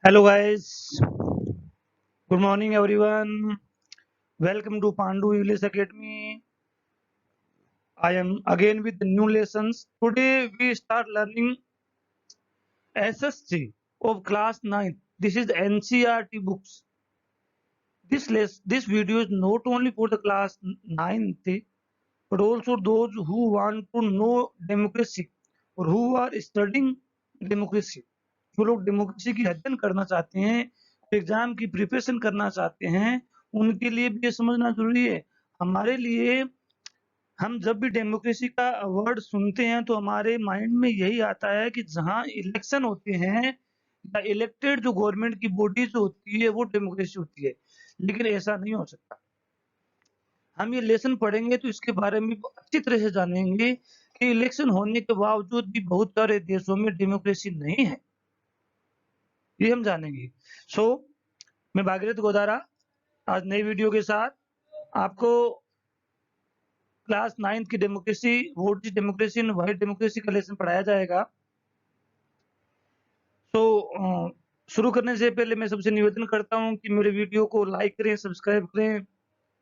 Hello guys, good morning everyone. Welcome to Pandu English Academy. I am again with the new lessons. Today we start learning SSC of class 9. This is NCERT books. This video is not only for the class 9th but also those who want to know democracy or who are studying democracy. जो लोग democracy की अध्ययन करना चाहते हैं, exam की preparation करना चाहते हैं, उनके लिए भी ये समझना जरूरी है। हमारे लिए हम जब भी डेमोक्रेसी का वर्ड सुनते हैं तो हमारे माइंड में यही आता है कि जहां इलेक्शन होते हैं या इलेक्टेड जो गवर्नमेंट की बॉडीज होती है वो डेमोक्रेसी होती है, लेकिन ऐसा नहीं हो सकता। हम ये लेसन पढ़ेंगे तो इसके बारे में अच्छी तरह से जानेंगे कि इलेक्शन होने के बावजूद भी बहुत सारे देशों में डेमोक्रेसी नहीं है, ये हम जानेंगे। मैं भागीरथ गोदारा आज नई वीडियो के साथ आपको क्लास 9 की democracy, what is democracy and why democracy का लेसन पढ़ाया जाएगा। शुरू करने से पहले मैं सबसे निवेदन करता हूं कि मेरे वीडियो को लाइक करें, सब्सक्राइब करें,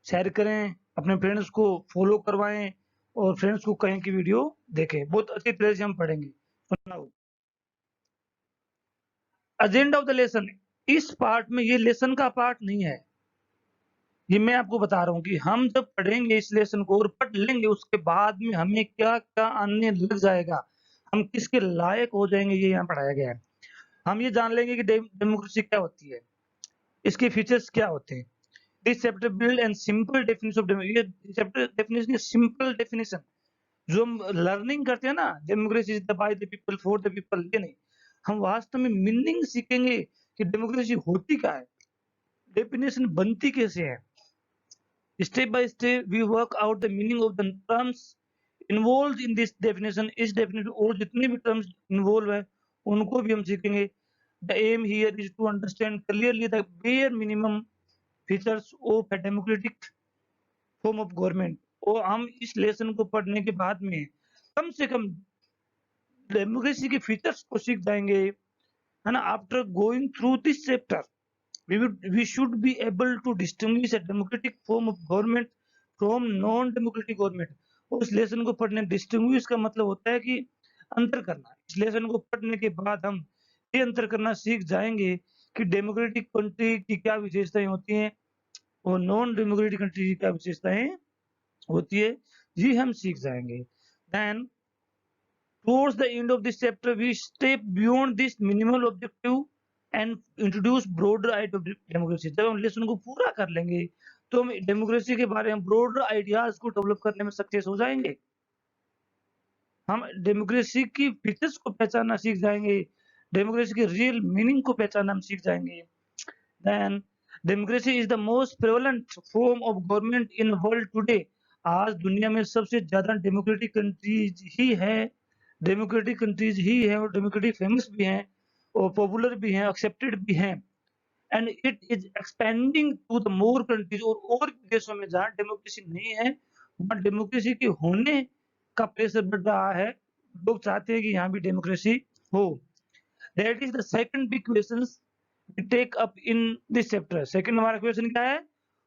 शेयर करें, अपने फ्रेंड्स को फॉलो करवाएं और फ्रेंड्स को कहें कि वीडियो देखें। बहुत अच्छी तरह से हम पढ़ेंगे। एजेंडा ऑफ द लेसन, इस पार्ट में ये लेसन का पार्ट नहीं है, ये मैं आपको बता रहा हूँ कि हम जब पढ़ेंगे इस लेसन को और पढ़ लेंगे उसके बाद में हमें क्या क्या आने लग जाएगा, हम किसके लायक हो जाएंगे, ये यहाँ पढ़ाया गया है। हम ये जान लेंगे कि डेमोक्रेसी क्या होती है, इसके फीचर्स क्या होते हैं। This chapter build and simple definition of democracy, ये चैप्टर डेफिनेशन सिंपल डेफिनेशन जो हम लर्निंग करते हैं ना, democracy is the by the people for the people, ये नहीं, हम वास्तव में मीनिंग सीखेंगे कि डेमोक्रेसी होती क्या है, डेफिनेशन बनती कैसे है। Step by step we work out the meaning of the terms involve in this definition. इस डेफिनेशन और जितने भी टर्म्स इन्वॉल्व है उनको भी हम सीखेंगे। The aim here is to understand clearly the bare minimum features of a democratic form of government. और हम इस लेसन को पढ़ने के बाद में कम से कम डेमोक्रेसी के फीचर्स को सीख जाएंगे, है ना। After going through this chapter we should be able to distinguish a democratic form of government from non democratic government। और इस लेसन को पढ़ने, डिस्टिंग्विश का मतलब होता है कि अंतर करना। इस लेसन को पढ़ने के बाद हम ये अंतर करना सीख जाएंगे कि डेमोक्रेटिक कंट्री की क्या विशेषताएं होती हैं और नॉन डेमोक्रेटिक कंट्री की क्या विशेषताएं होती है, ये हम सीख जाएंगे। Then towards the end of this chapter we step beyond this minimal objective and introduce broader idea of democracy। जब हम लेसन को पूरा कर लेंगे तो हम डेमोक्रेसी के बारे में ब्रॉडर आइडियाज को डेवलप करने में सक्सेस हो जाएंगे। हम डेमोक्रेसी की फीचर्स को पहचानना सीख जाएंगे, डेमोक्रेसी के रियल मीनिंग को पहचानना हम सीख जाएंगे। Then democracy is the most prevalent form of government in world today. आज दुनिया में सबसे ज्यादा डेमोक्रेटिक कंट्रीज ही है, डेमोक्रेटिक कंट्रीज ही है और डेमोक्रेटिक फेमस भी हैं और पॉपुलर भी हैं, एक्सेप्टेड भी हैं। And it is expanding to the more countries, और देशों में जहां डेमोक्रेसी नहीं है वहां डेमोक्रेसी के होने का प्रेशर बढ़ रहा है। लोग चाहते हैं कि यहाँ भी डेमोक्रेसी हो। That is the second big question we take up in this chapter. Second हमारा क्वेश्चन क्या है,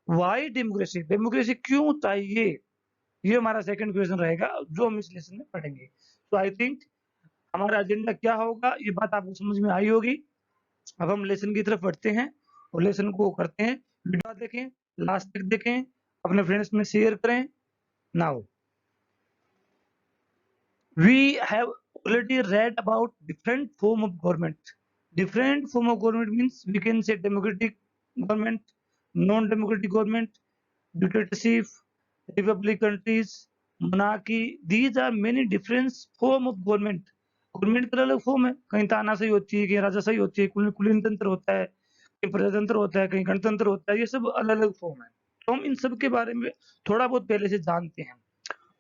व्हाई डेमोक्रेसी, डेमोक्रेसी क्यों चाहिए, ये हमारा सेकंड क्वेश्चन रहेगा जो हम इस लेसन में पढ़ेंगे। सो आई थिंक हमारा एजेंडा क्या होगा ये बात आपको समझ में आई होगी। अब हम लेसन की तरफ बढ़ते हैं और लेसन को करते हैं। वीडियो देखें, लास्ट तक देखें, अपने फ्रेंड्स में शेयर करें। Now we have already read about different form of government। Different form of government means we can say democratic government, non-democratic government, dictatorship, republic countries, monarchy। These are many different form of government। Government का अलग form है, कहीं तानाशाही होती है, कहीं राजाशाही होती है, कहीं कुलीन तंत्र होता है, कहीं प्रजातंत्र होता है, कहीं गणतंत्र होता है, ये सब अलग अलग फॉर्म है। तो हम इन सब के बारे में थोड़ा बहुत पहले से जानते हैं।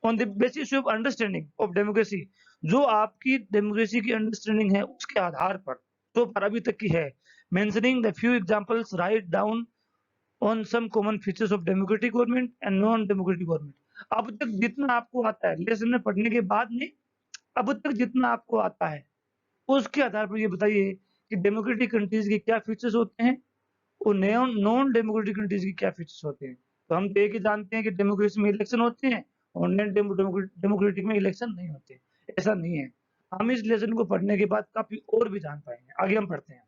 On the basis of understanding of democracy, जो आपकी डेमोक्रेसी की अंडरस्टैंडिंग है उसके आधार पर, जो पर अभी तक की है, mentioning the few examples, write down on some common features of democratic government and non democratic government. अब तक जितना आपको आता है लेसन में पढ़ने के बाद में, अब तक जितना आपको आता है उसके आधार पर ये बताइए कि डेमोक्रेटिक कंट्रीज के क्या फीचर्स होते हैं और नॉन डेमोक्रेटिक कंट्रीज के क्या फीचर्स होते हैं। तो हम तो एक ही जानते हैं कि डेमोक्रेसी में इलेक्शन होते हैं और नॉन डेमोक्रेटिक में इलेक्शन नहीं होते। ऐसा नहीं है। हम इस लेसन को पढ़ने के बाद काफी और भी जान पाएंगे। आगे हम पढ़ते हैं।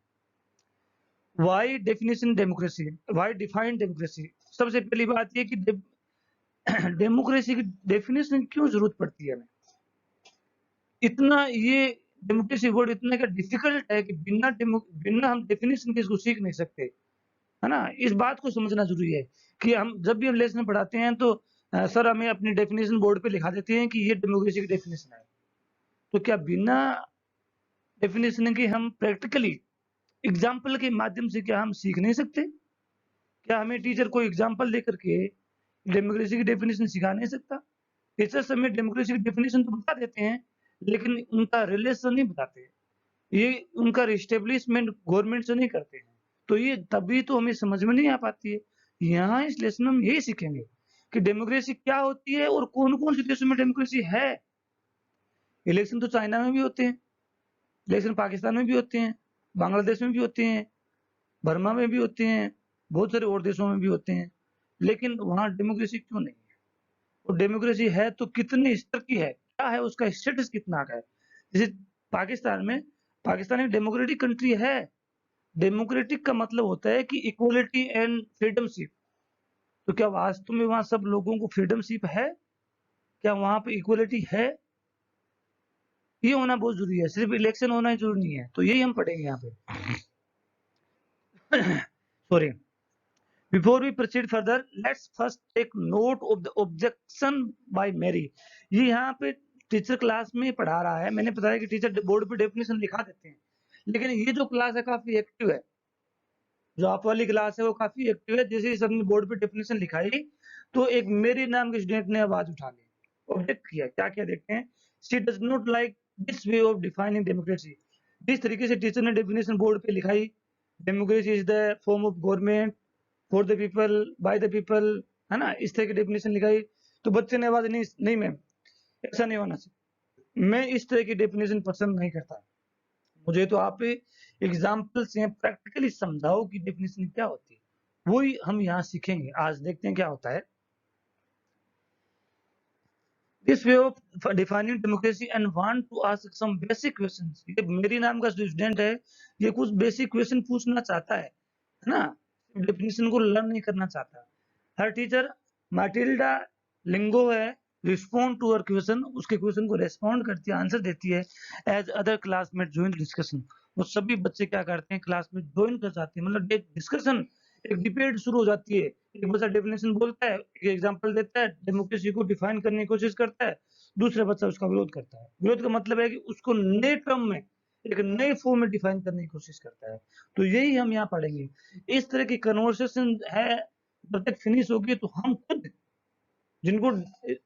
Why definition democracy, why define democracy. सबसे पहली बात ये कि डेमोक्रेसी की डेफिनेशन क्यों जरूरत पड़ती है हमें। इतना ये डेमोक्रेसी वर्ड इतना क्या डिफिकल्ट है कि बिना हम डेफिनेशन के इसको सीख नहीं सकते, है ना। इस बात को समझना जरूरी है कि हम जब भी हम लेसन पढ़ाते हैं तो सर हमें अपनी डेफिनेशन बोर्ड पे लिखा देते हैं कि ये डेमोक्रेसी की डेफिनेशन है। तो क्या बिना डेफिनेशन के हम प्रैक्टिकली एग्जाम्पल के माध्यम से क्या हम सीख नहीं सकते? क्या हमें टीचर कोई एग्जाम्पल देकर के डेमोक्रेसी की डेफिनेशन सिखा नहीं सकता? टीचर्स हमें डेमोक्रेसी की डेफिनेशन तो बता देते हैं, लेकिन उनका रिलेशन नहीं बताते। ये उनका रिस्टेब्लिशमेंट गवर्नमेंट से नहीं करते हैं। तो ये तभी तो हमें समझ में नहीं आ पाती है। यहाँ इस लेसन में हम यही सीखेंगे कि डेमोक्रेसी क्या होती है और कौन-कौन से देशों में डेमोक्रेसी है। इलेक्शन तो चाइना में भी होते हैं, इलेक्शन पाकिस्तान में भी होते हैं, बांग्लादेश में भी होते हैं, बर्मा में भी होते हैं, बहुत सारे और देशों में भी होते हैं। लेकिन वहाँ डेमोक्रेसी क्यों नहीं है? और डेमोक्रेसी है तो कितने स्तर की है? क्या है उसका स्टेटस कितना का है? जैसे पाकिस्तान एक डेमोक्रेटिक कंट्री है। डेमोक्रेटिक का मतलब होता है कि इक्वलिटी एंड फ्रीडमशिप। तो क्या वास्तव में वहाँ सब लोगों को फ्रीडमशिप है? क्या वहाँ पे इक्वलिटी है? ये होना बहुत ज़रूरी है, सिर्फ इलेक्शन होना ही ज़रूरी नहीं है। तो यही हम पढ़ेंगे यहाँ पे। Sorry, before we proceed further, let's first take note of the objection by Mary. ये यहाँ पे टीचर क्लास में पढ़ा रहा है। मैंने बताया कि टीचर बोर्ड पे डेफिनेशन लिखा देते हैं, लेकिन ये जो क्लास है काफी एक्टिव है। जो आप वाली क्लास है वो काफी एक्टिव है। जैसे ही सबने बोर्ड पे डेफिनेशन लिखाई तो एक मेरी नाम के स्टूडेंट ने आवाज उठा ली, ऑब्जेक्ट किया। क्या क्या देखते हैं। She does not like this way of defining democracy. जिस तरीके से टीचर ने डेफिनेशन बोर्ड पे लिखाई, democracy is the form of government for the people by the people, है ना, इस तरह की डेफिनेशन लिखाई। तो बच्चे ने आवाज नहीं, नहीं मैम ऐसा नहीं होना चाहिए, मैं इस तरह की डेफिनेशन पसंद नहीं करता, मुझे तो आप एग्जाम्पल से प्रैक्टिकली समझाओ कि डेफिनेशन क्या होती है। वही हम यहाँ सीखेंगे। आज देखते हैं क्या होता है। This way of defining democracy and want to ask some basic questions. ये मेरी नाम का स्टूडेंट है, ये कुछ बेसिक क्वेश्चन पूछना चाहता है ना, डेफिनेशन को लर्न नहीं करना चाहता। हर टीचर माटिल्डा लिंगो है, रिस्पॉन्ड टू हर क्वेश्चन, उसके क्वेश्चन को रेस्पॉन्ड करती है, आंसर देती है। As other classmate join discussion, वो सभी बच्चे क्या करते हैं क्लास में ज्वाइन कर जाते हैं, मतलब डिस्कशन, एक डिबेट शुरू हो जाती है। एक बच्चा डेफिनेशन बोलता है, एक एग्जांपल देता है, डेमोक्रेसी को डिफाइन करने की कोशिश करता है, दूसरा बच्चा उसका विरोध करता है। विरोध का मतलब है कि उसको नए टर्म में, एक नए फॉर्म में डिफाइन करने की कोशिश करता है। तो यही हम यहाँ पढ़ेंगे। इस तरह की कन्वर्सेशन है, जब तक फिनिश होगी तो हम खुद, जिनको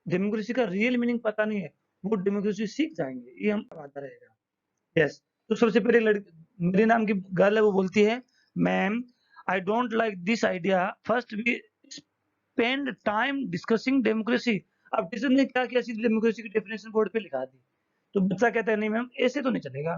डेमोक्रेसी का रियल मीनिंग पता नहीं है, वो डेमोक्रेसी सीख जाएंगे। ये हम वादा रहेगा। यस, तो सबसे पहले मेरे नाम की गर्ल है, वो बोलती है, ma'am I don't like this idea, first we spend time discussing democracy. अब टीचर ने क्या किया, सीधे डेमोक्रेसी की डेफिनेशन बोर्ड पे लिखा दी। तो बच्चा कहता है नहीं मैम ऐसे तो नहीं चलेगा,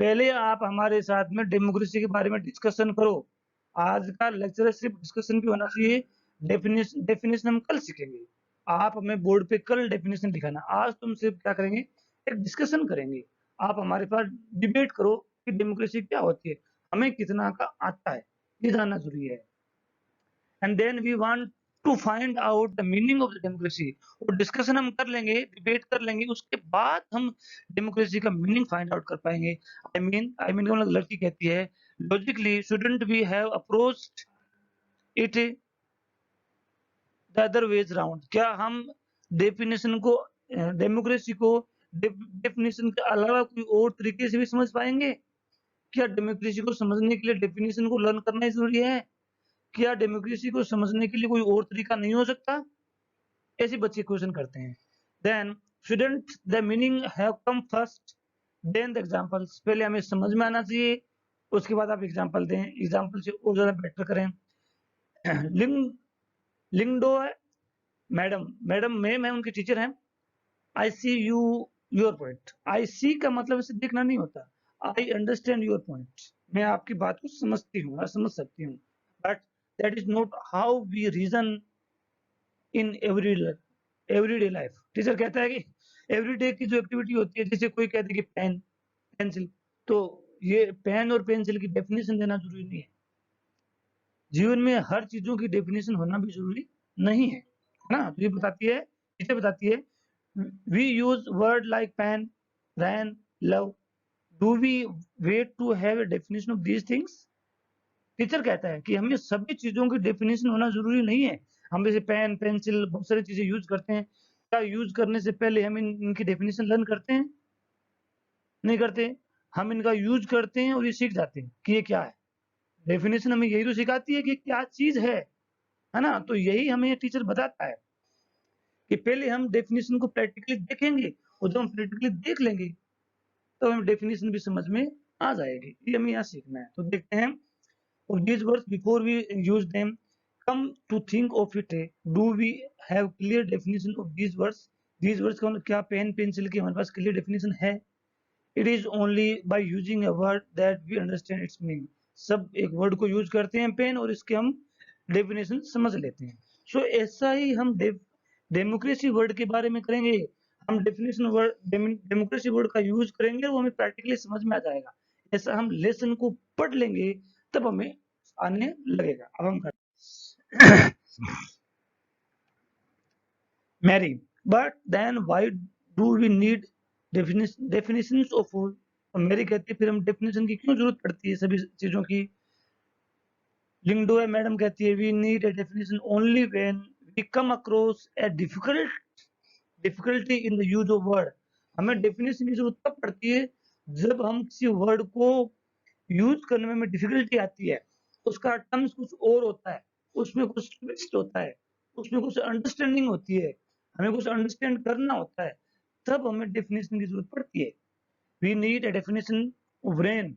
पहले आप हमारे साथ में डेमोक्रेसी के बारे में डिस्कशन करो। आज का लेक्चर सिर्फ डिस्कशन भी होना चाहिए, डेफिनेशन हम कल सीखेंगे। आप हमें बोर्ड पे कल डेफिनेशन दिखाना, आज तुम सिर्फ क्या करेंगे, एक डिस्कशन करेंगे। आप हमारे पास डिबेट करो कि डेमोक्रेसी क्या होती है, हमें कितना का आता है, ये जानना जरूरी है। And then we want to find out the meaning of the democracy. और डिस्कशन हम कर लेंगे, डिबेट कर लेंगे, उसके बाद हम डेमोक्रेसी का मीनिंग फाइंड आउट कर पाएंगे। आई मीन मतलब लड़की कहती है, logically shouldn't we have approached it the other ways round. क्या हम डेफिनेशन को, डेमोक्रेसी को डेफिनेशन के अलावा कोई और तरीके से भी समझ पाएंगे? क्या डेमोक्रेसी को समझने के लिए डेफिनेशन को लर्न करना ही जरूरी है? क्या डेमोक्रेसी को समझने के लिए कोई और तरीका नहीं हो सकता? ऐसे बच्चे क्वेश्चन करते हैं। Then shouldn't the meaning have come first then the examples. पहले हमें समझ में आना चाहिए, उसके बाद आप एग्जांपल दें, एग्जांपल से और ज्यादा बेटर करें। लिंग लिंगडो है, मैडम, मैम है, उनकी टीचर हैं। आई सी यू योर पॉइंट। आई सी का मतलब इसे देखना नहीं होता, आई अंडरस्टैंड योर पॉइंट, मैं आपकी बात को समझती हूँ, मैं समझ सकती हूँ, but that is not how we reason in everyday life. Teacher कहता है कि एवरीडे की जो एक्टिविटी होती है, जैसे कोई कहते हैं कि पेन पेंसिल, तो ये पेन और पेंसिल की डेफिनेशन देना जरूरी नहीं है। जीवन में हर चीजों की डेफिनेशन होना भी जरूरी नहीं है ना। तो ये बताती है, टीचर बताती है, we use word like pen, rain, love, do we wait to have a definition of these things? Teacher कहता है कि हमें सभी चीजों की डेफिनेशन होना जरूरी नहीं है। हम जैसे पेन, पेंसिल, बहुत सारी चीजें यूज करते हैं, क्या यूज करने से पहले हम इनकी डेफिनेशन लर्न करते हैं? नहीं करते। हम इनका यूज करते हैं और ये सीख जाते हैं कि ये क्या है। डेफिनेशन हमें यही तो सिखाती है कि क्या चीज है ना। तो यही हमें टीचर बताता है कि पहले हम डेफिनेशन को प्रैक्टिकली देखेंगे, और जब हम प्रैक्टिकली देख लेंगे तो हमें डेफिनेशन भी समझ में आ जाएगी। ये हमें यहाँ सीखना है। तो देखते हैं, of these words before we use them, come to think of it, do we have clear definition of these words? These words का मतलब क्या पेन पेंसिल की हमारे पास क्लियर डेफिनेशन है? It is only by using a word that we understand its meaning. सब एक word को use करते हैं पेन, और इसके हम डेफिनेशन समझ लेते हैं। सो ऐसा ही हम डेमोक्रेसी वर्ड के बारे में करेंगे। हम डेफिनेशन वर्ड डेमोक्रेसी वर्ड का यूज करेंगे, वो हमें प्रैक्टिकली समझ में आ जाएगा। ऐसा हम लेसन को पढ़ लेंगे तब हमें आने लगेगा। अब हम करते Mary, but then why do we need definitions of all? Mary कहती है फिर हम डेफिनेशन की क्यों जरूरत पड़ती है सभी चीजों की? लिंगडो है मैडम कहती है we need a definition only when we come across a difficulty in the use of word. हमें डेफिनेशन की जरूरत तब पड़ती है जब हम किसी वर्ड को यूज करने में हमें डिफिकल्टी आती है, उसका टर्म्स कुछ और होता है, उसमें कुछ ट्विस्ट होता है, उसमें कुछ अंडरस्टैंडिंग होती है, हमें कुछ अंडरस्टैंड करना होता है, तब हमें डेफिनेशन की जरूरत पड़ती है। We need a definition of rain.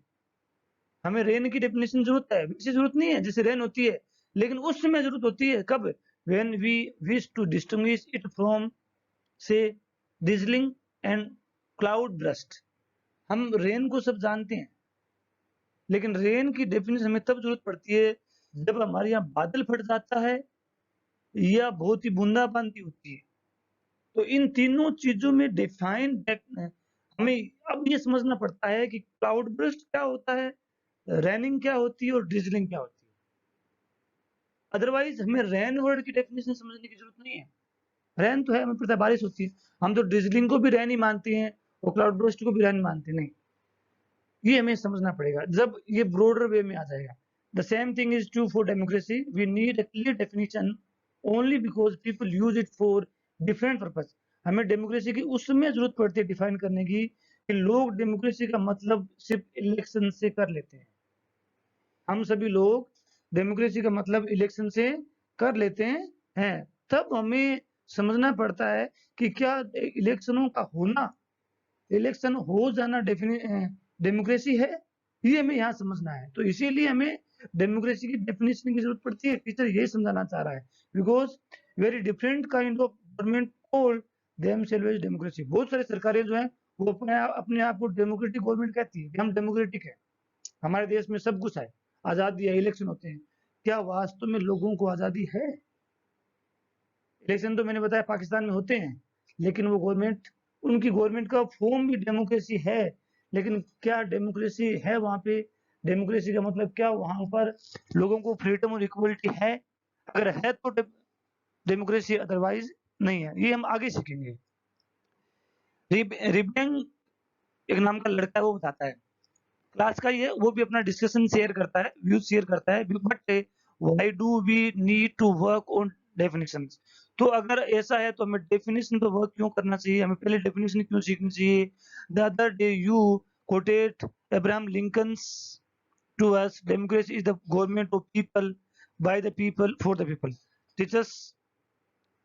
हमें रेन की डेफिनेशन जरूरत है, वैसे जरूरत नहीं है जैसे रेन होती है, लेकिन उस समय जरूरत होती है। कब? When we wish to distinguish it from say drizzling and cloudburst. हम रेन को सब जानते हैं, लेकिन रेन की डेफिनेशन हमें तब जरूरत पड़ती है जब हमारे यहाँ बादल फट जाता है या बहुत ही बूंदाबांदी होती है। तो इन तीनों चीजों में डिफाइन हमें अब ये समझना पड़ता है कि क्लाउड बर्स्ट क्या होता है, रेनिंग क्या होती है और ड्रिजलिंग क्या होती है। अदरवाइज हमें रेन वर्ड की डेफिनेशन समझने की जरूरत नहीं है। रेन तो है, हमें पता है बारिश होती है, हम तो ड्रिजलिंग को भी रेन ही मानते हैं और क्लाउड बर्स्ट को भी रेन मानते नहीं। ये हमें समझना पड़ेगा जब ये ब्रॉडर वे में आ जाएगा। The same thing is true for democracy. We need a clear definition only because people use it for different purpose. हमें डेमोक्रेसी की उसमें जरूरत पड़ती है डिफाइन करने की कि लोग डेमोक्रेसी का मतलब सिर्फ इलेक्शन से कर लेते हैं। हम सभी लोग डेमोक्रेसी का मतलब इलेक्शन से कर लेते हैं। तब हमें समझना पड़ता है कि क्या इलेक्शनों का होना, इलेक्शन हो जाना डेमोक्रेसी है, ये हमें यहाँ समझना है। तो इसीलिए हमें डेमोक्रेसी की डेफिनेशन की जरूरत पड़ती है। टीचर यही समझाना चाह रहा है, because very different kind of government called themselves as democracy. बहुत सारी सरकारें जो हैं वो अपने आप को डेमोक्रेटिक गवर्नमेंट कहती है कि हम डेमोक्रेटिक है, हमारे देश में सब कुछ है, आजादी है, इलेक्शन होते हैं। क्या वास्तव में लोगों को आजादी है? इलेक्शन तो मैंने बताया पाकिस्तान में होते हैं, लेकिन वो गवर्नमेंट, उनकी गवर्नमेंट का फॉर्म भी डेमोक्रेसी है, लेकिन क्या डेमोक्रेसी है वहां पे? डेमोक्रेसी का मतलब क्या वहां पर लोगों को फ्रीडम और इक्वलिटी है? अगर है तो डेमोक्रेसी, अदरवाइज नहीं है। ये हम आगे सीखेंगे। रिबेंग एक नाम का लड़का है, वो बताता है, क्लास का ही है, वो भी अपना डिस्कशन शेयर करता है, व्यूज शेयर करता है, but why do we need to work on definitions? तो अगर ऐसा है तो हमें डेफिनेशन पे वर्क क्यों करना चाहिए, हमें पहले डेफिनेशन क्यों सीखनी चाहिए? The other day you quoted Abraham Lincoln's to us, democracy is the government of people, by the people, for the people. Teachers,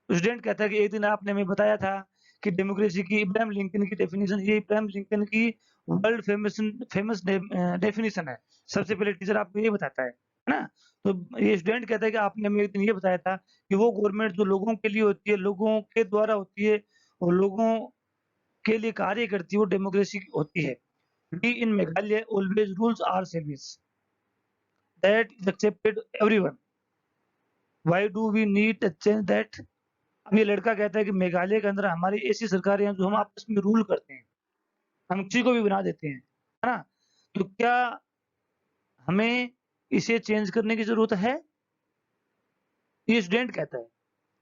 student कहता है कि एक दिन आपने हमें बताया था कि डेमोक्रेसी की इब्राहिम लिंकन की डेफिनेशन, ये इब्राहिम लिंकन की वर्ल्ड फेमस डेफिनेशन है। सबसे पहले टीचर आपको ये बताता है ना। तो ये स्टूडेंट कहता है कि आपने हमें एक दिन ये बताया था कि वो गवर्नमेंट जो लोगों के लिए होती है, लोगों के द्वारा होती है और लोगों के लिए कार्य करती है, वो डेमोक्रेसी होती है। We in Meghalaya always rules our service. That is accepted everyone. Why do we need a change that? अब ये लड़का कहता है कि मेघालय के अंदर हमारी ऐसी सरकारें हैं जो हम आपस में रूल करते हैं, हम किसी को भी बना देते हैं, है ना? तो क्या हमें इसे चेंज करने की ज़रूरत है? ये स्टूडेंट कहता है।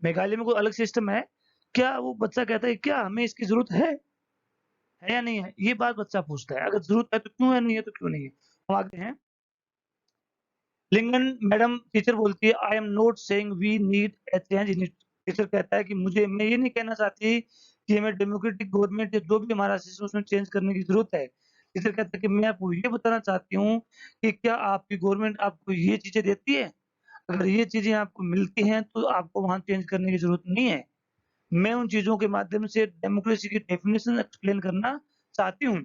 मेघालय में कोई अलग सिस्टम है? क्या वो बच्चा कहता है क्या हमें इसकी ज़रूरत है? है या नहीं है? ये बात बच्चा पूछता है। अगर ज़रूरत है तो क्यों है, नहीं है तो क्यों नहीं है? हम आगे हैं। लिंगन मैडम टीचर बोलती है I am not saying we need a change in it. Teacher कहता है कि मैं ये नहीं कहना चाहती कि हमें डेमोक्रेटिक गवर्नमेंट या जो भी हमारा सिस्टम उसमें चेंज करने की ज़रूरत है। टीचर कहता है कि मैं आपको ये बताना चाहती हूँ कि क्या आपकी गवर्नमेंट आपको ये चीज़ें देती है? अगर ये चीज़ें आपको मिलती हैं तो आपको वहाँ चेंज करने की ज़रूरत नहीं है। मैं उन चीज़ों के माध्यम से डेमोक्रेसी की डेफिनिशन एक्सप्लेन करना चाहती हूँ।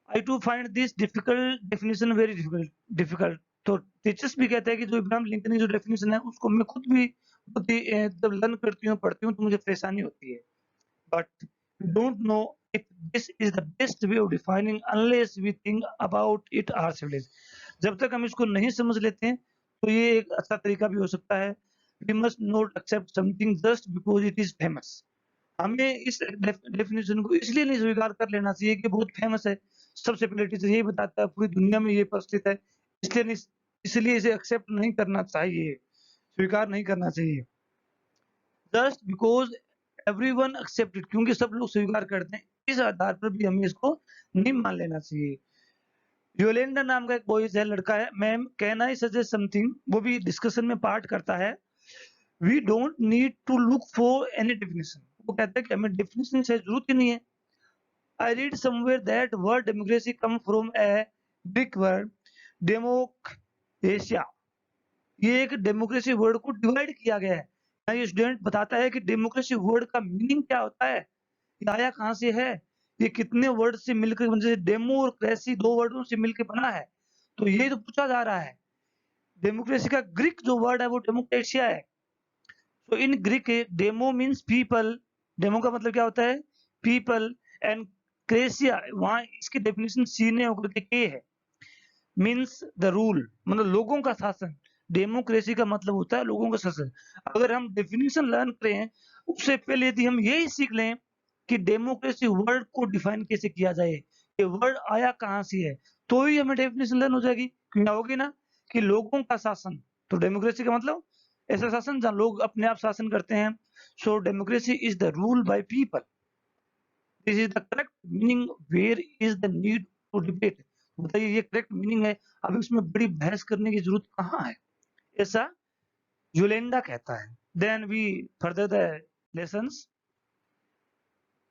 I too find this definition very difficult. तो टीचर्स भी कहते हैं कि जो इब्राहिम लिंकन की जो डेफिनिशन है उसको मैं खुद भी बहुत ही जब लर्न करती हूँ, पढ़ती हूँ तो मुझे परेशानी होती है। But we don't know if this is the best way of defining unless we think about it ourselves. जब तक हम इसको नहीं समझ लेते हैं तो ये एक अच्छा तरीका भी हो सकता है। We must not accept something just because it is famous. हमें इस डेफिनेशन को इसलिए नहीं स्वीकार कर लेना चाहिए कि बहुत फेमस है। सबसे पहले टीचर यही बताता है, पूरी दुनिया में ये प्रचलित है, इसलिए नहीं, इसलिए इसे एक्सेप्ट नहीं करना चाहिए, स्वीकार नहीं करना चाहिए। Just because everyone accept it, क्योंकि सब लोग स्वीकार करते हैं, इस आधार पर भी हमें इसको नहीं मान लेना चाहिए। योलेंडा नाम का एक बॉयज़ है, लड़का है, ma'am can I suggest something, वो भी डिस्कशन में पार्ट करता है। We don't need to look for any definition. वो कहता है कि हमें डेफिनिशन से जरूरत ही नहीं है। I read somewhere that word democracy come from a Greek word डेमोक्रेशिया। ये एक डेमोक्रेसी वर्ड को डिवाइड किया गया है। यहाँ ये स्टूडेंट बताता है कि डेमोक्रेसी वर्ड का मीनिंग क्या होता है, ये आया कहाँ से है, ये कितने वर्ड से मिलकर जैसे डेमो और क्रेसी दो वर्डों से मिलकर बना है। तो ये तो पूछा जा रहा है। डेमोक्रेसी का ग्रीक जो वर्ड है वो डेमोक्रेशिया है। So in Greek, demo means people. Demo का मतलब क्या होता है? पीपल। एंड क्रेसिया वहां इसकी डेफिनेशन सी ने होकर के के है। मीन्स द रूल, मतलब लोगों का शासन। डेमोक्रेसी का मतलब होता है लोगों का शासन। अगर हम डेफिनेशन लर्न करें उससे पहले यदि हम यही सीख लें कि डेमोक्रेसी वर्ड को डिफाइन कैसे किया जाए, ये वर्ड आया कहाँ से है, तो ही हमें डेफिनेशन लर्न हो जाएगी। क्यों होगी ना कि लोगों का शासन, तो डेमोक्रेसी का मतलब ऐसा शासन जहाँ लोग अपने आप शासन करते हैं। So democracy is the rule by people. This is the correct meaning, where is the need to debate. बताइए ये करेक्ट मीनिंग है, अब इसमें बड़ी बहस करने की जरूरत कहाँ है, ऐसा यूलेंडा कहता है। Then we further the lessons.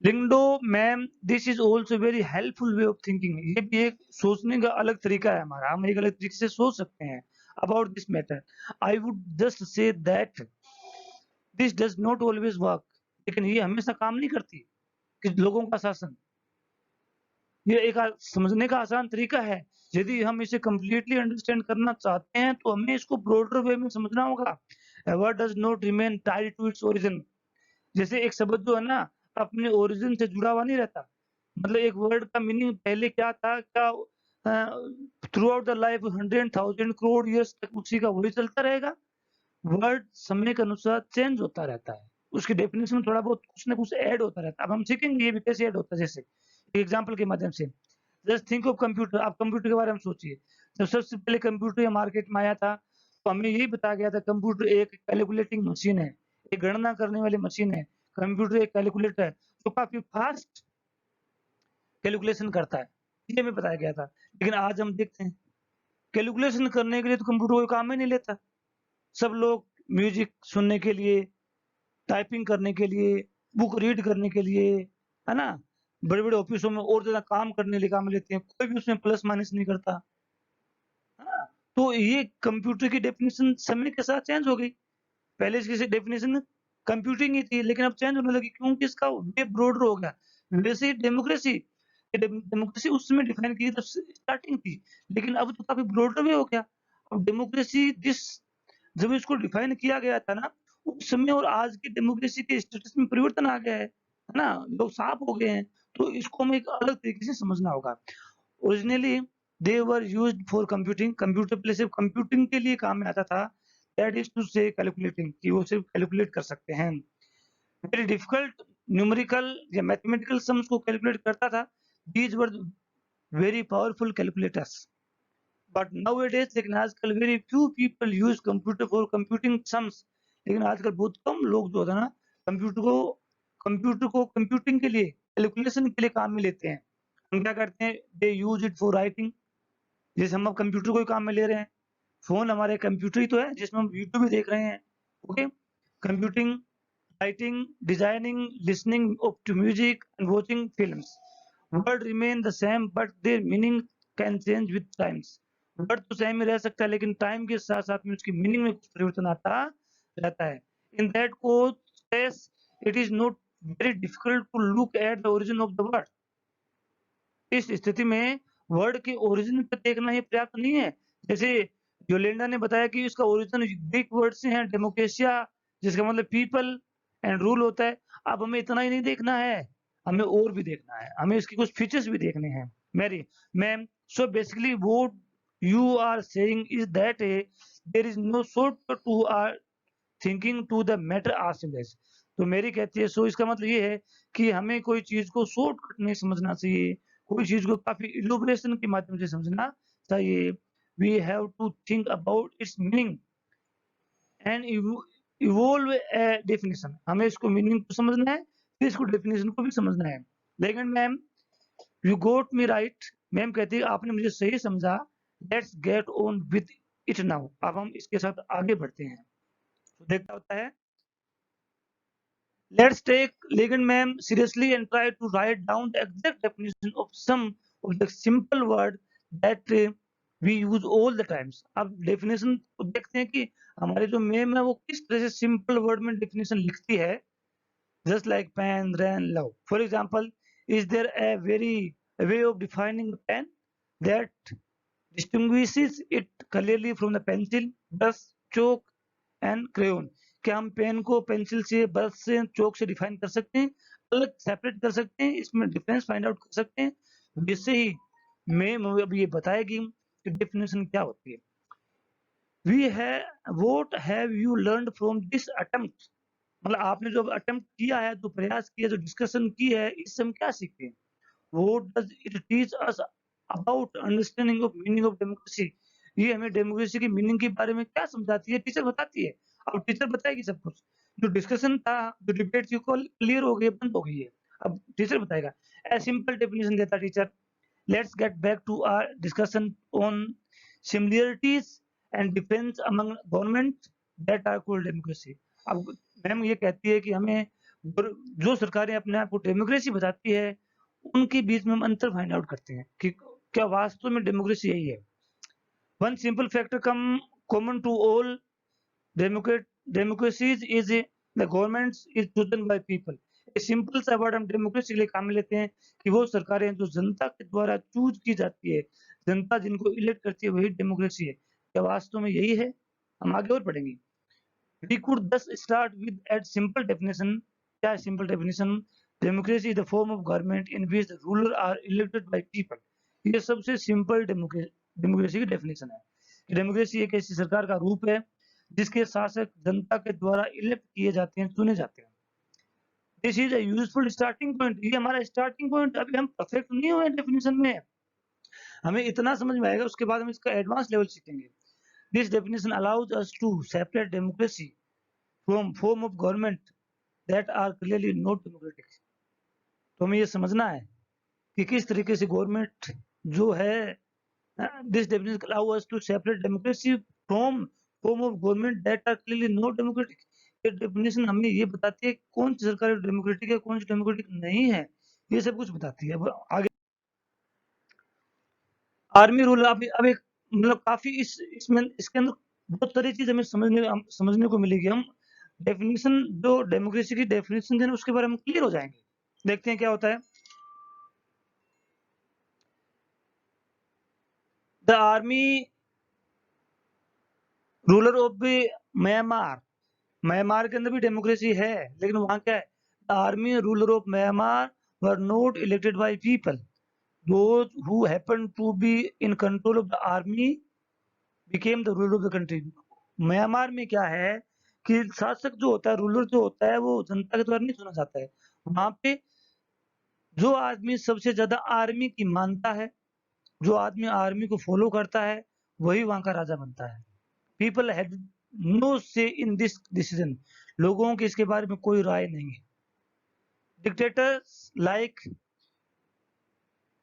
Lyngdoh ma'am this is also very helpful way of thinking. ये भी एक सोचने का अलग तरीका है हमारा, हम एक अलग तरीके से सोच सकते हैं about this matter. I would just say that this does not always work. लेकिन ये हमेशा काम नहीं करती कि लोगों का शासन, ये एक समझने का आसान तरीका है। यदि हम इसे कंप्लीटली अंडरस्टैंड करना चाहते हैं तो हमें इसको ब्रॉडर वे में समझना होगा। A word does not remain tied to its origin। जैसे एक शब्द जो है ना अपने ओरिजिन से जुड़ा हुआ नहीं रहता। मतलब एक वर्ड का मीनिंग पहले क्या था, क्या through out the life 100,000 crore years तक उसी का वही चलता रहेगा। वर्ड समय के अनुसार चेंज होता रहता है, उसकी डेफिनेशन में थोड़ा बहुत कुछ ना कुछ ऐड होता रहता है। अब हम सीखेंगे ये भी कैसे ऐड होता है। जैसे एग्जाम्पल के माध्यम से, जस्ट थिंक ऑफ कंप्यूटर। आप कंप्यूटर के बारे में सोचिए, जब सबसे पहले कंप्यूटर या मार्केट में आया था तो हमें यही बताया गया था कंप्यूटर एक कैलकुलेटिंग मशीन है, एक गणना करने वाली मशीन है। कंप्यूटर एक कैलकुलेटर है जो काफी फास्ट कैलकुलेशन करता है, ये हमें बताया गया था। लेकिन आज हम देखते हैं कैलकुलेशन करने के लिए तो कंप्यूटर कोई काम ही नहीं लेता। सब लोग म्यूजिक सुनने के लिए, टाइपिंग करने के लिए, बुक रीड करने के लिए, है ना? बड़े-बड़े ऑफिसों में और ज़्यादा काम करने के लिए काम लेते हैं, कोई भी उसमें प्लस माइनस नहीं करता, है ना? तो ये कंप्यूटर की डेफिनिशन समय के साथ चेंज हो गई। पहले इसकी डेफिनिशन कंप्यूटिंग ही थी, लेकिन अब चेंज होने लगी क्योंकि इसका वे ब्रॉडर हो गया। वैसे ही डेमोक्रेसी, डेमोक्रेसी उस समय डिफाइन की तो स्टार्टिंग थी, लेकिन अब तो काफ़ी ब्रॉडर वे हो गया। अब डेमोक्रेसी जिस जब इसको डिफाइन किया गया था ना, उस समय और आज की डेमोक्रेसी के स्टेटस में परिवर्तन आ गया है ना? लोग साफ हो गए हैं। तो इसको हमें एक अलग तरीके से समझना होगा। Originally they were used for computing, computer पहले सिर्फ कंप्यूटिंग के लिए काम में आता था। दैट इज टू से कैलकुलेटिंग, कि वो सिर्फ कैलकुलेट कर सकते हैं। वेरी डिफिकल्ट न्यूमेरिकल या मैथमेटिकल सम्स को कैलकुलेट करता था। These were very powerful calculators. But nowadays, लेकिन आजकल very few people use computer for computing sums, लेकिन आजकल बहुत कम लोग जो होता है ना, कंप्यूटर को कंप्यूटिंग के लिए, कैलकुलेशन के लिए काम में लेते हैं। हम क्या करते हैं, दे यूज इट फॉर राइटिंग, जैसे हम अब कंप्यूटर को ही काम में ले रहे हैं। फोन हमारे कंप्यूटर ही तो है जिसमें हम यूट्यूब भी देख रहे हैं। Okay, computing, writing, designing, listening to music and watching films. Words remain the same, but their meaning can change with times. Word तो सेम ही रह सकता है, लेकिन टाइम के साथ साथ में उसकी मीनिंग में कुछ परिवर्तन आता रहता है। In that case it is not very difficult to look at the origin of the word. इस स्थिति में वर्ड के ओरिजिन पे देखना ही पर्याप्त नहीं है। जैसे योलेंडा ने बताया कि इसका ओरिजिन ग्रीक वर्ड से है, डेमोक्रेसिया, जिसका मतलब पीपल एंड रूल होता है। अब हमें इतना ही नहीं देखना है, हमें और भी देखना है, हमें इसके कुछ फीचर्स भी देखने हैं। Mary ma'am, so basically what you are saying is that there is no shortcut to our thinking to the matter आर्सिमलेस। तो मेरी कहती है, सो इसका मतलब ये है कि हमें कोई चीज को शॉर्टकट नहीं समझना चाहिए, कोई चीज को काफी इलुबरेशन के माध्यम से समझना चाहिए। We have to think about its meaning and evolve a definition. हमें इसको मीनिंग को समझना है, फिर इसको डेफिनेशन को भी समझना है। लेकिन ma'am, you got me right, ma'am कहती है आपने मुझे सही समझा। Let's get on with it now, अब हम इसके साथ आगे बढ़ते हैं। तो देखता होता है, let's take Ligon ma'am seriously and try to write down the exact definition of some of the simple word that we use all the times. अब definition को देखते हैं कि हमारे जो मैम है वो किस तरह से simple word में definition लिखती है। Just like pen, rain, love. For example, is there a way of defining a pen that distinguishes it clearly from the pencil, brush, chalk and crayon? क्या हम पेन को पेंसिल से, brush से, चौक से define कर सकते हैं, अलग सेपरेट कर सकते हैं, इसमें डिफरेंस फाइंड आउट कर सकते हैं? जिससे ही मैम अब ये बताएगी कि डेफिनेशन क्या होती है। We have what have you learned from this attempt, मतलब आपने जो अटेम्प्ट किया है, जो प्रयास किया, जो डिस्कशन की है, इससे हम क्या सीखते हैं? What does it teach us about understanding of meaning of democracy, ये हमें डेमोक्रेसी की मीनिंग के बारे में क्या समझाती है? टीचर बताती है। अब टीचर बताएगी सब कुछ, जो डिस्कशन था, जो डिबेट थी, क्लियर हो गई है, बंद हो गई है। अब टीचर बताएगा। ए सिंपल डेफिनेशन देता teacher. Let's get back to our discussion on similarities and difference among government that are called democracy. अब मैम ये कहती है कि हमें जो सरकारें अपने आप को डेमोक्रेसी बताती है, उनके बीच में हम अंतर फाइंड आउट करते हैं कि क्या वास्तव में डेमोक्रेसी यही है। One simple factor common to all democracies is the government is chosen by people। एक सिंपल सा वर्ड हम डेमोक्रेसी के लिए काम में लेते हैं कि वो सरकारें जो जनता के द्वारा चूज की जाती है, जनता जिनको इलेक्ट करती है, वही डेमोक्रेसी है। क्या वास्तव में यही है? हम आगे और पढ़ेंगे। We could thus start with a simple definition। क्या है simple definition? Democracy is the form of government in which the ruler are elected by people. ये सबसे सिंपल डेमोक्रेसी की डेफिनेशन है। डेमोक्रेसी एक ऐसी सरकार का रूप है जिसके शासक जनता के द्वारा इलेक्ट किए जाते हैं, चुने जाते हैं। This is a useful starting point, ये हमारा स्टार्टिंग पॉइंट। अभी हम परफेक्ट नहीं हुए डेफिनेशन में, हमें इतना समझ में आएगा, उसके बाद हम इसका एडवांस लेवल सीखेंगे। This definition allows us to separate democracy from form of government that are clearly not democratic. तो हमें ये समझना है कि किस तरीके से गवर्नमेंट जो है, this definition allow us to separate democracy from form of government that are clearly not democratic. ये डेफिनेशन हमें ये बताती है कौन सी सरकार डेमोक्रेटिक है, कौन सी डेमोक्रेटिक नहीं है, ये सब कुछ बताती है। अब आगे आर्मी रूल, अब एक मतलब काफी इसमें इसके अंदर बहुत सारी चीज हमें समझने को मिलेगी। हम डेफिनेशन, जो डेमोक्रेसी की डेफिनेशन है उसके बारे में क्लियर हो जाएंगे। देखते हैं क्या होता है। The army ruler of Myanmar, Myanmar के अंदर भी डेमोक्रेसी है, लेकिन वहां क्या है? The army ruler of Myanmar were not elected by people. Those who happened to be in control of the army became the ruler of the country. Myanmar में क्या है कि शासक जो होता है, रूलर जो होता है, वो जनता के द्वारा नहीं चुना जाता है। वहाँ पे जो आदमी सबसे ज़्यादा आर्मी की मानता है, जो आदमी आर्मी को फॉलो करता है, वही वहाँ का राजा बनता है। पीपल हैड नो से इन दिस डिसीजन। लोगों की इसके बारे में कोई राय नहीं है। डिक्टेटर्स लाइक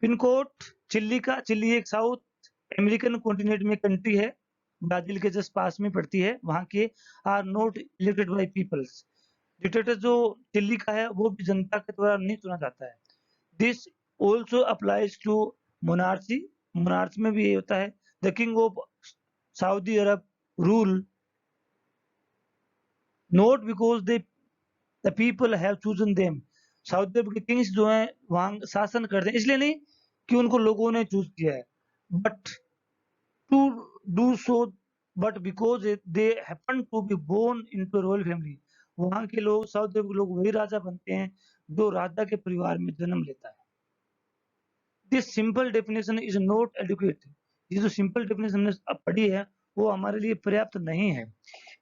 पिनकोट, चिली एक साउथ अमेरिकन कॉन्टिनेंट में कंट्री है, ब्राजील के जस्ट पास में पड़ती है, वहाँ के are not elected by peoples. Dictator जो चिली का है, वो भी जनता के द्वारा नहीं चुना जाता है। This also applies to monarchy. Monarchy में भी ये होता है। The king of Saudi Arab rule not because the people have chosen them. Saudi Arab के किंग्स जो हैं वहाँ शासन करते हैं इसलिए नहीं कि उनको लोगों ने चूज किया है, but to do so but because they happen to be born into royal family. वहाँ के लोग, सऊदी अरब के लोग वही राजा बनते हैं जो राजा के परिवार में जन्म लेता है। This simple definition is not adequate. ये जो सिंपल डेफिनेशन हमने पढ़ी है वो हमारे लिए पर्याप्त नहीं है।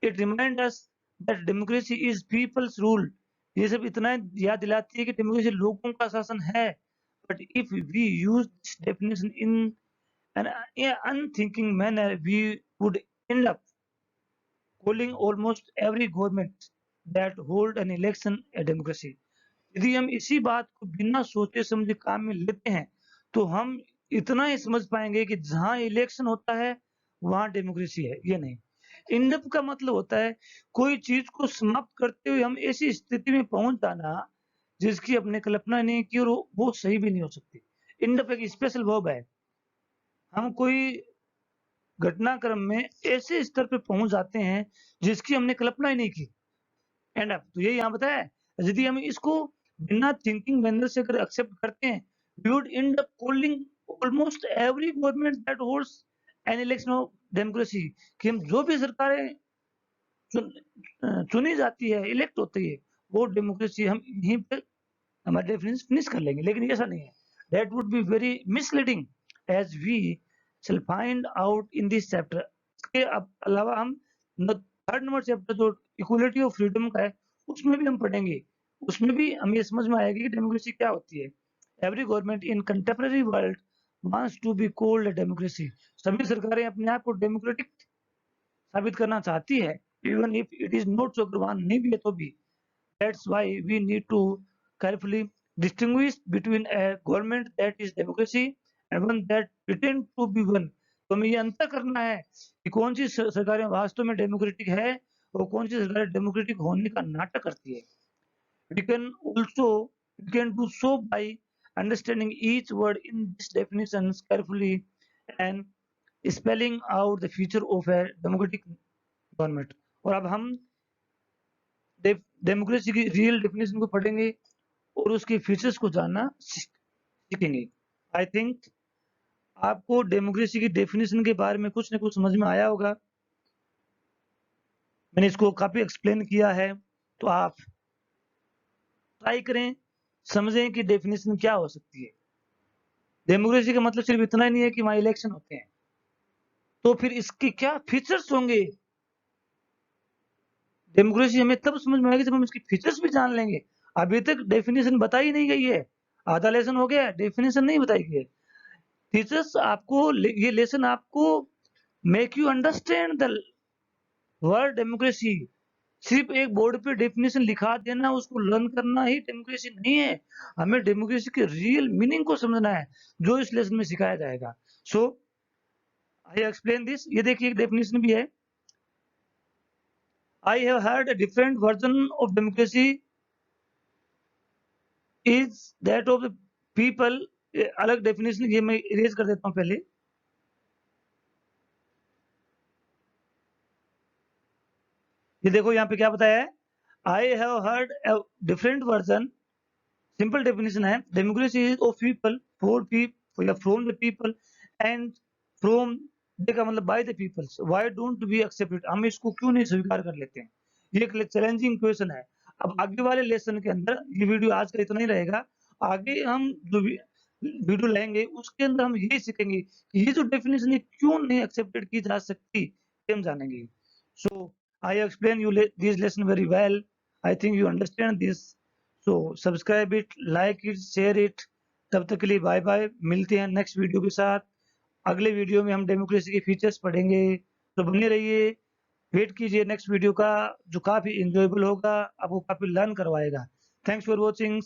It remind us that democracy is people's rule. ये सब इतना याद दिलाती है कि डेमोक्रेसी लोगों का शासन है। But if we use this definition in an unthinking manner we would end up calling almost every government that hold an election a democracy। यदि हम इसी बात को बिना सोचे समझे काम में लेते हैं तो हम इतना ही समझ पाएंगे कि जहां इलेक्शन होता है वहां डेमोक्रेसी है। ये नहीं, एंड अप का मतलब होता है कोई चीज को समाप्त करते हुए हम ऐसी स्थिति में पहुंच जाना जिसकी अपने कल्पना नहीं की और वो सही भी नहीं हो सकती। एंड अप एक स्पेशल वर्ब है। हम कोई घटनाक्रम में ऐसे स्तर पे पहुंच जाते हैं जिसकी हमने कल्पना ही नहीं की। एंड अप तो ये यहाँ बताया है। यदि हम इसको बिना थिंकिंग मैनर से अगर एक्सेप्ट करते हैं, we would end up calling almost every government that holds an election of democracy. कि हम जो भी सरकारें चुनी जाती है, इलेक्ट होती है, वो डेमोक्रेसी हम यहीं पे हमारा डेफिनेशन फिनिश कर लेंगे। लेकिन ऐसा नहीं है। That would be very misleading as we shall find out in this chapter। इसके अलावा हम थर्ड नंबर चैप्टर जो इक्वलिटी ऑफ फ्रीडम का है उसमें भी हम पढ़ेंगे। उसमें भी हमें ये समझ में आएगी कि डेमोक्रेसी क्या होती है। Every government in contemporary world wants to be called a democracy. सभी सरकारें अपने आप को डेमोक्रेटिक साबित करना चाहती है, even if it is not so. अगर नहीं भी है तो भी। That's why we need to carefully distinguish between a government that is democracy and one that pretend to be one। तो हमें ये अंतर करना है कि कौन सी सरकारें वास्तव में डेमोक्रेटिक है और कौन सी सरकारें डेमोक्रेटिक होने का नाटक करती है। We can do so by understanding each word in these definitions carefully and spelling out the feature of a democratic government। और अब हम डेमोक्रेसी की रियल डेफिनेशन को पढ़ेंगे और उसके फीचर्स को जानना सीखेंगे। आई थिंक आपको डेमोक्रेसी की डेफिनेशन के बारे में कुछ न कुछ समझ में आया होगा। मैंने इसको काफी एक्सप्लेन किया है, तो आप ट्राई करें, समझें कि डेफिनेशन क्या हो सकती है। डेमोक्रेसी का मतलब सिर्फ इतना ही नहीं है कि वहां इलेक्शन होते हैं, तो फिर इसके क्या फीचर्स होंगे। डेमोक्रेसी हमें तब समझ में आएगी जब हम इसके फीचर्स भी जान लेंगे। अभी तक डेफिनेशन बताई नहीं गई है, आधा लेसन हो गया, डेफिनेशन नहीं बताई गई है। फीचर्स आपको, ये लेसन आपको make you understand the word democracy. सिर्फ एक बोर्ड पे डेफिनेशन लिखा देना, उसको लर्न करना ही डेमोक्रेसी नहीं है। हमें डेमोक्रेसी के रियल मीनिंग को समझना है जो इस लेसन में सिखाया जाएगा। सो आई एक्सप्लेन दिस। ये देखिए एक डेफिनेशन भी है। I have heard a different version of democracy is that of the people. अलग डेफिनेशन, ये मैं इरेज कर देता हूं पहले। ये देखो यहाँ पे क्या बताया है। I have heard a different version. Simple definition है, democracy is of people for people या from the people and from the का मतलब by the peoples. Why don't we accept it. हम इसको क्यों नहीं स्वीकार कर लेते हैं। ये एक चैलेंजिंग क्वेश्चन है। अब आगे वाले लेसन के अंदर, ये वीडियो आज का इतना ही रहेगा, आगे हम जो वीडियो लाएँगे उसके अंदर हम यही सीखेंगे कि ये जो डेफिनिशन है क्यों नहीं एक्सेप्टेड की जा सकती, ये हम जानेंगे। So I explain you this lesson very well. I think you understand this. So subscribe it, like it, share it. तब तक के लिए बाय बाय। मिलते हैं नेक्स्ट वीडियो के साथ। अगले वीडियो में हम डेमोक्रेसी के फीचर्स पढ़ेंगे, तो बने रहिए। वेट कीजिए नेक्स्ट वीडियो का, जो काफ़ी एन्जॉयबल होगा, आपको काफ़ी लर्न करवाएगा। Thanks for watching.